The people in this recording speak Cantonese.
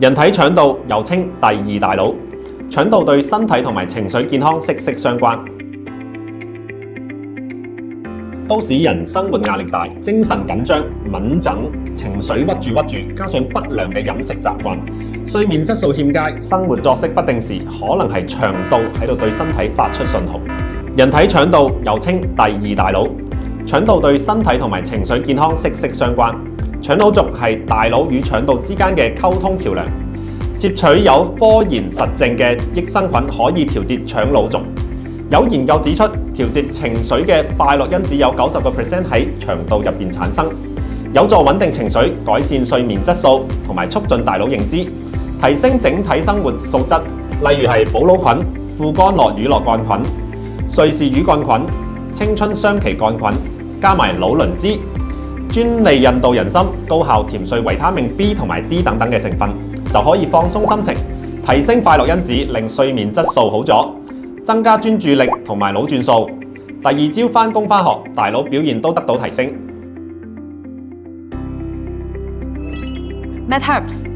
人體腸道又稱第二大腦，腸道對身體同埋情緒健康息息相關。都市人生活壓力大，精神緊張、敏感、情緒屈住，加上不良嘅飲食習慣、睡眠質素欠佳、生活作息不定時，可能係腸道喺度對身體發出信號。人體腸道又稱第二大腦，腸道對身體同埋情緒健康息息相關。腸腦軸係大腦與腸道之間嘅溝通橋梁，攝取有科研實證嘅益生菌可以調節腸腦軸。有研究指出，調節情緒嘅快樂因子有90% 喺腸道入邊產生，有助穩定情緒、改善睡眠質素同埋促進大腦認知，提升整體生活素質。例如係補腦菌、副干諾乳酪桿菌、瑞士乳桿菌、青春雙歧桿菌，加埋腦磷脂、專利印度人參、高效甜睡維他命 B 同埋 D 等等嘅成分，就可以放鬆心情，提升快樂因子，令睡眠質素好咗，增加專注力同埋腦轉數。第二朝返工返學，大腦表現都得到提升。MedHerbs